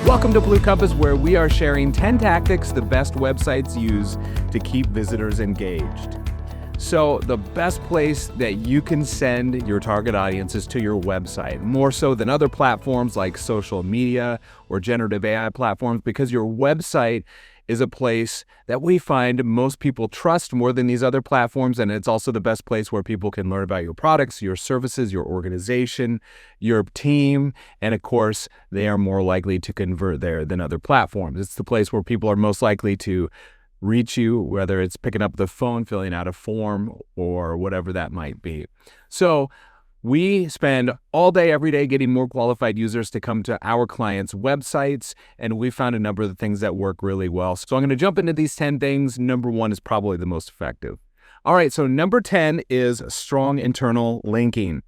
Welcome to Blue Compass, where we are sharing 10 tactics the best websites use to keep visitors engaged. So the best place that you can send your target audience is to your website, more so than other platforms like social media or generative AI platforms, because your website is a place that we find most people trust more than these other platforms, and it's also the best place where people can learn about your products, your services, your organization, your team, and of course, they are more likely to convert there than other platforms. It's the place where people are most likely to reach you, whether it's picking up the phone, filling out a form, or whatever that might be. So we spend all day, every day, getting more qualified users to come to our clients' websites, and we found a number of the things that work really well. So I'm going to jump into these 10 things. Number 1 is probably the most effective. All right, so number 10 is strong internal linking.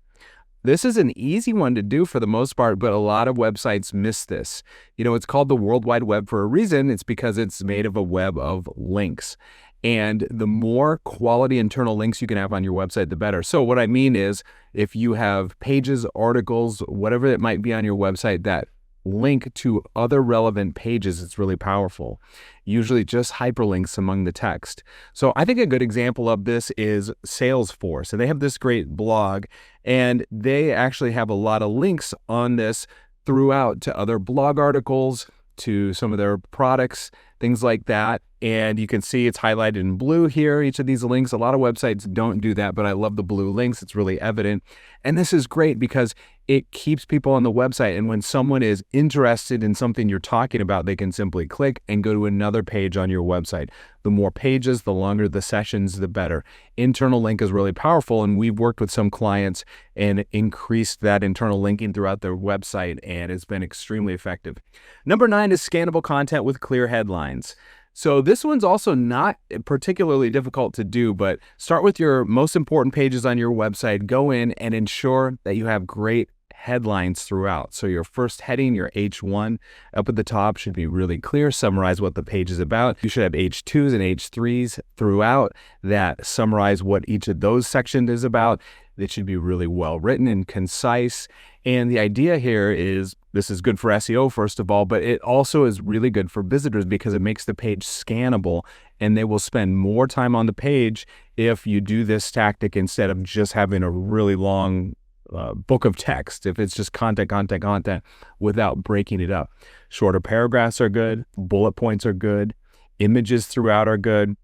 This is an easy one to do for the most part, but a lot of websites miss this. You know, it's called the World Wide Web for a reason. It's because it's made of a web of links. And the more quality internal links you can have on your website, the better. So what I mean is, if you have pages, articles, whatever it might be on your website that link to other relevant pages, it's really powerful. Usually just hyperlinks among the text. So I think a good example of this is Salesforce. And they have this great blog, and they actually have a lot of links on this throughout to other blog articles, to some of their products, things like that. And you can see it's highlighted in blue here, each of these links. A lot of websites don't do that, but I love the blue links. It's really evident. And this is great because it keeps people on the website. And when someone is interested in something you're talking about, they can simply click and go to another page on your website. The more pages, the longer the sessions, the better. Internal link is really powerful, and we've worked with some clients and increased that internal linking throughout their website, and it's been extremely effective. Number 9 is scannable content with clear headlines. So this one's also not particularly difficult to do, but start with your most important pages on your website. Go in and ensure that you have great headlines throughout. So your first heading, your H1 up at the top, should be really clear, summarize what the page is about. You should have H2s and H3s throughout that summarize what each of those sections is about. It should be really well written and concise. And the idea here is, this is good for SEO, first of all, but it also is really good for visitors because it makes the page scannable, and they will spend more time on the page if you do this tactic instead of just having a really long book of text. If it's just content without breaking it up. Shorter paragraphs are good. Bullet points are good. Images throughout are good.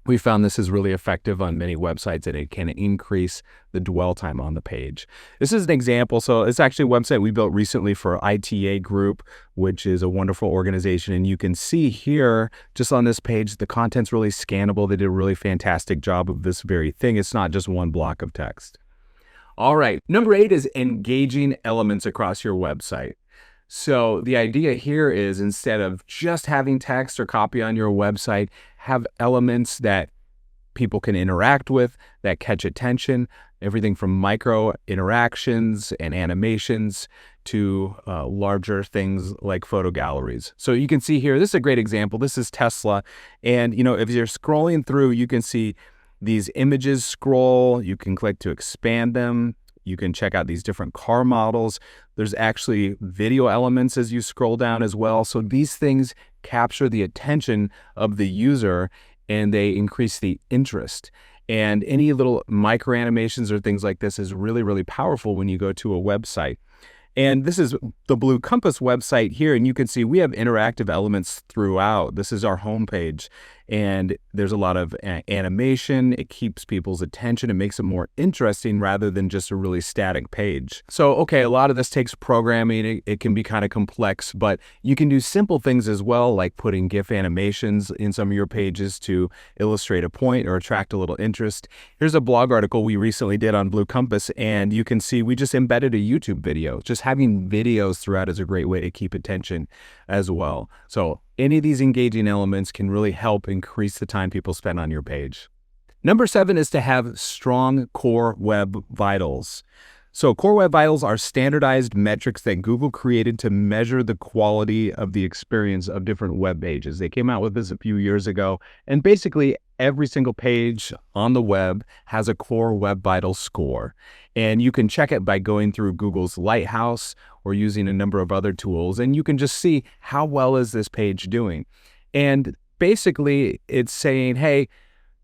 We found this is really effective on many websites, and it can increase the dwell time on the page. This is an example. So it's actually a website we built recently for ITA Group, which is a wonderful organization. And you can see here, just on this page, the content's really scannable. They did a really fantastic job of this very thing. It's not just one block of text. All right, number 8 is engaging elements across your website. So the idea here is, instead of just having text or copy on your website, have elements that people can interact with, that catch attention, everything from micro interactions and animations to larger things like photo galleries. So you can see here, this is a great example. This is Tesla. And you know, if you're scrolling through, you can see these images scroll. You can click to expand them. You can check out these different car models. There's actually video elements as you scroll down as well. So these things capture the attention of the user, and they increase the interest. And any little micro animations or things like this is really, really powerful when you go to a website. And this is the Blue Compass website here, and you can see we have interactive elements throughout. This is our homepage, and there's a lot of animation. It keeps people's attention. It makes it more interesting rather than just a really static page. So, okay, a lot of this takes programming. It can be kind of complex, but you can do simple things as well, like putting GIF animations in some of your pages to illustrate a point or attract a little interest. Here's a blog article we recently did on Blue Compass, and you can see we just embedded a YouTube video. Just having videos throughout is a great way to keep attention as well. So any of these engaging elements can really help increase the time people spend on your page. Number 7 is to have strong core web vitals. So core web vitals are standardized metrics that Google created to measure the quality of the experience of different web pages. They came out with this a few years ago, and basically every single page on the web has a core Web Vitals score. And you can check it by going through Google's Lighthouse or using a number of other tools. And you can just see how well is this page doing. And basically, it's saying, hey,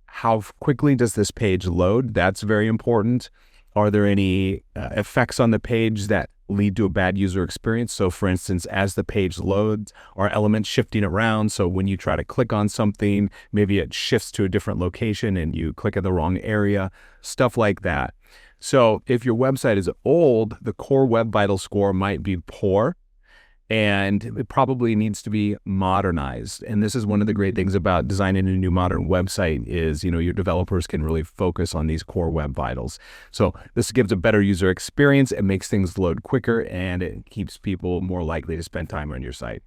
how quickly does this page load? That's very important. Are there any effects on the page that lead to a bad user experience? So for instance, as the page loads, are elements shifting around? So when you try to click on something, maybe it shifts to a different location and you click at the wrong area, stuff like that. So if your website is old, the core Web Vitals score might be poor, and it probably needs to be modernized. And this is one of the great things about designing a new modern website is, your developers can really focus on these core Web Vitals. So this gives a better user experience, it makes things load quicker, and it keeps people more likely to spend time on your site.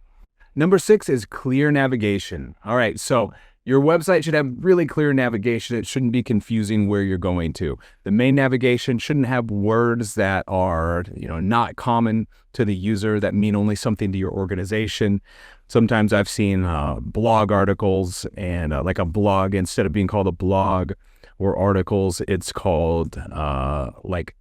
Number 6 is clear navigation. All right, so your website should have really clear navigation. It shouldn't be confusing where you're going to. The main navigation shouldn't have words that are, not common to the user, that mean only something to your organization. Sometimes I've seen blog articles and like a blog, instead of being called a blog or articles, it's called like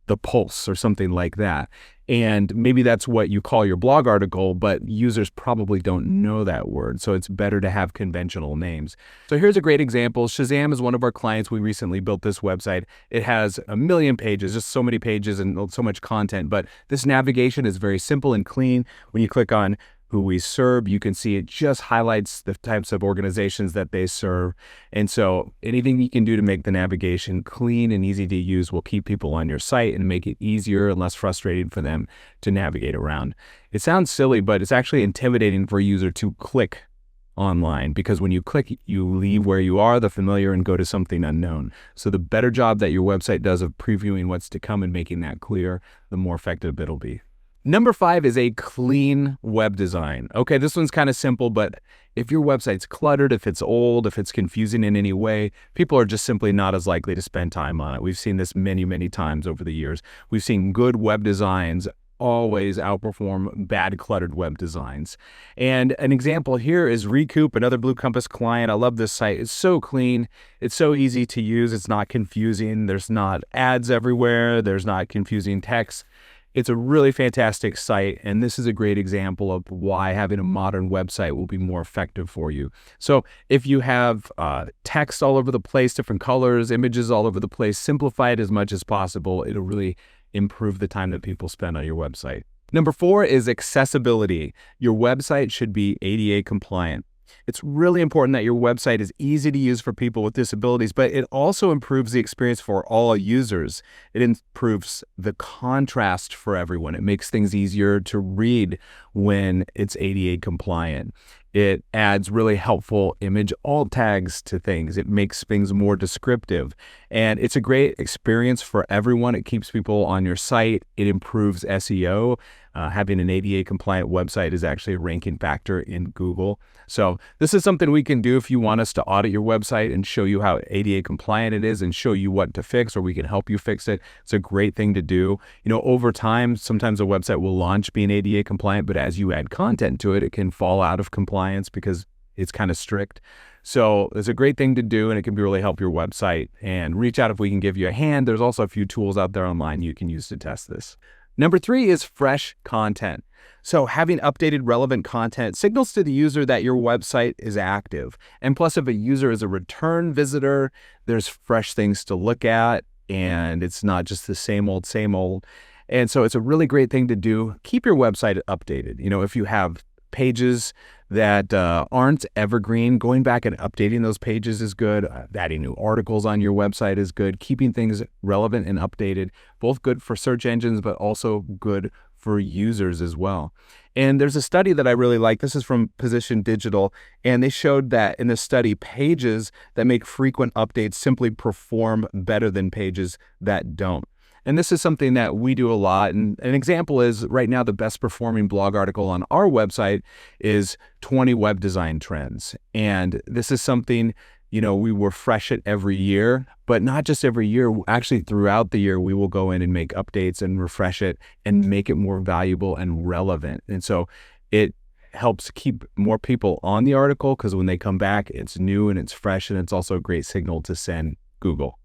the Pulse or something like that. And maybe that's what you call your blog article, but users probably don't know that word. So it's better to have conventional names. So here's a great example. Shazam is one of our clients. We recently built this website. It has 1 million pages, just so many pages and so much content, but this navigation is very simple and clean. When you click on who we serve, you can see it just highlights the types of organizations that they serve. And so anything you can do to make the navigation clean and easy to use will keep people on your site and make it easier and less frustrating for them to navigate around. It sounds silly, but it's actually intimidating for a user to click online, because when you click, you leave where you are, the familiar, and go to something unknown. So the better job that your website does of previewing what's to come and making that clear, the more effective it'll be. Number 5 is a clean web design. Okay, this one's kind of simple, but if your website's cluttered, if it's old, if it's confusing in any way, people are just simply not as likely to spend time on it. We've seen this many, many times over the years. We've seen good web designs always outperform bad cluttered web designs. And an example here is Recoup, another Blue Compass client. I love this site. It's so clean. It's so easy to use. It's not confusing. There's not ads everywhere. There's not confusing text. It's a really fantastic site, and this is a great example of why having a modern website will be more effective for you. So if you have text all over the place, different colors, images all over the place, simplify it as much as possible. It'll really improve the time that people spend on your website. Number 4 is accessibility. Your website should be ADA compliant. It's really important that your website is easy to use for people with disabilities, but it also improves the experience for all users. It improves the contrast for everyone. It makes things easier to read when it's ADA compliant. It adds really helpful image alt tags to things. It makes things more descriptive. And it's a great experience for everyone. It keeps people on your site. It improves SEO. Having an ADA compliant website is actually a ranking factor in Google. So this is something we can do if you want us to audit your website and show you how ADA compliant it is and show you what to fix, or we can help you fix it. It's a great thing to do. Over time, sometimes a website will launch being ADA compliant, but as you add content to it, it can fall out of compliance because it's kind of strict. So it's a great thing to do, and it can really help your website. And reach out if we can give you a hand. There's also a few tools out there online you can use to test this. Number 3 is fresh content. So having updated relevant content signals to the user that your website is active. And plus, if a user is a return visitor, there's fresh things to look at, and it's not just the same old, same old. And so it's a really great thing to do. Keep your website updated. If you have pages that aren't evergreen, going back and updating those pages is good. Adding new articles on your website is good. Keeping things relevant and updated, both good for search engines, but also good for users as well. And there's a study that I really like. This is from Position Digital, and they showed that in the study, pages that make frequent updates simply perform better than pages that don't. And this is something that we do a lot. And an example is right now, the best performing blog article on our website is 20 web design trends. And this is something, we refresh it every year, but not just every year. Actually, throughout the year, we will go in and make updates and refresh it and make it more valuable and relevant. And so it helps keep more people on the article because when they come back, it's new and it's fresh, and it's also a great signal to send Google.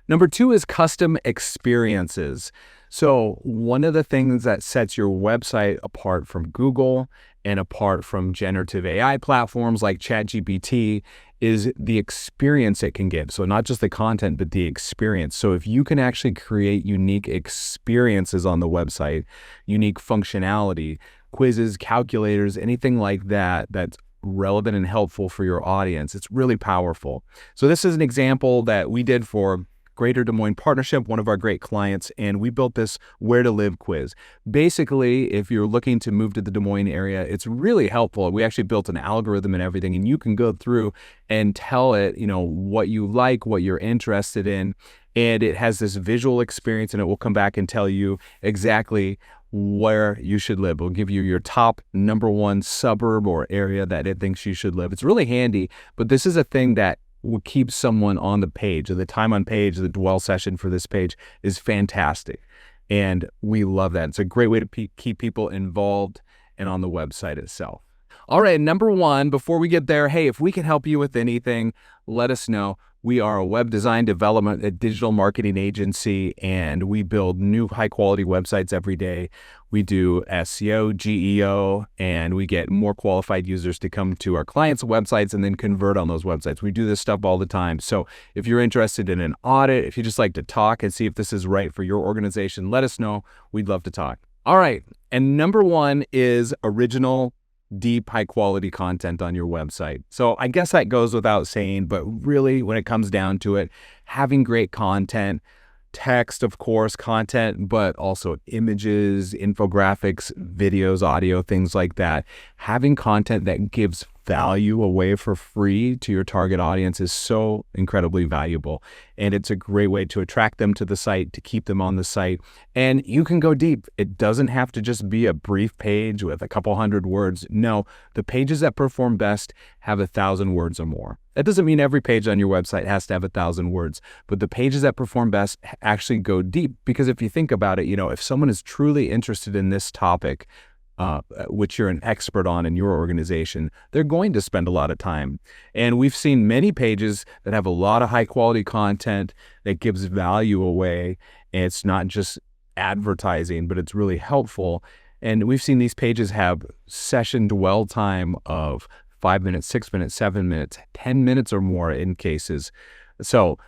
Number 2 is custom experiences. So one of the things that sets your website apart from Google and apart from generative AI platforms like ChatGPT is the experience it can give. So not just the content, but the experience. So if you can actually create unique experiences on the website, unique functionality, quizzes, calculators, anything like that, that's relevant and helpful for your audience, it's really powerful. So this is an example that we did for Greater Des Moines Partnership, one of our great clients, and we built this Where to Live quiz. Basically, if you're looking to move to the Des Moines area, it's really helpful. We actually built an algorithm and everything, and you can go through and tell it, what you like, what you're interested in, and it has this visual experience, and it will come back and tell you exactly where you should live. It'll give you your top number 1 suburb or area that it thinks you should live. It's really handy, but this is a thing that will keep someone on the page. The time on page, the dwell session for this page is fantastic. And we love that. It's a great way to keep people involved and on the website itself. All right, number 1, before we get there, hey, if we can help you with anything, let us know. We are a web design development, a digital marketing agency, and we build new high-quality websites every day. We do SEO, GEO, and we get more qualified users to come to our clients' websites and then convert on those websites. We do this stuff all the time. So if you're interested in an audit, if you just like to talk and see if this is right for your organization, let us know. We'd love to talk. All right, and number 1 is original, deep, high-quality content on your website. So I guess that goes without saying, but really when it comes down to it, having great content, text, of course, content, but also images, infographics, videos, audio, things like that. Having content that gives value away for free to your target audience is so incredibly valuable. And it's a great way to attract them to the site, to keep them on the site. And you can go deep. It doesn't have to just be a brief page with a couple hundred words. No, the pages that perform best have 1,000 words or more. That doesn't mean every page on your website has to have 1,000 words, but the pages that perform best actually go deep. Because if you think about it, if someone is truly interested in this topic, which you're an expert on in your organization, they're going to spend a lot of time. And we've seen many pages that have a lot of high quality content that gives value away. And it's not just advertising, but it's really helpful. And we've seen these pages have session dwell time of 5 minutes, 6 minutes, 7 minutes, 10 minutes or more in cases. So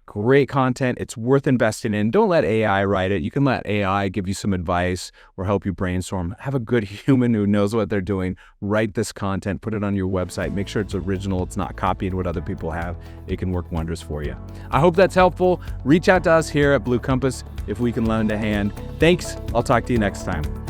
great content. It's worth investing in. Don't let AI write it. You can let AI give you some advice or help you brainstorm. Have a good human who knows what they're doing. Write this content, put it on your website. Make sure it's original. It's not copying what other people have. It can work wonders for you. I hope that's helpful. Reach out to us here at Blue Compass if we can lend a hand. Thanks. I'll talk to you next time.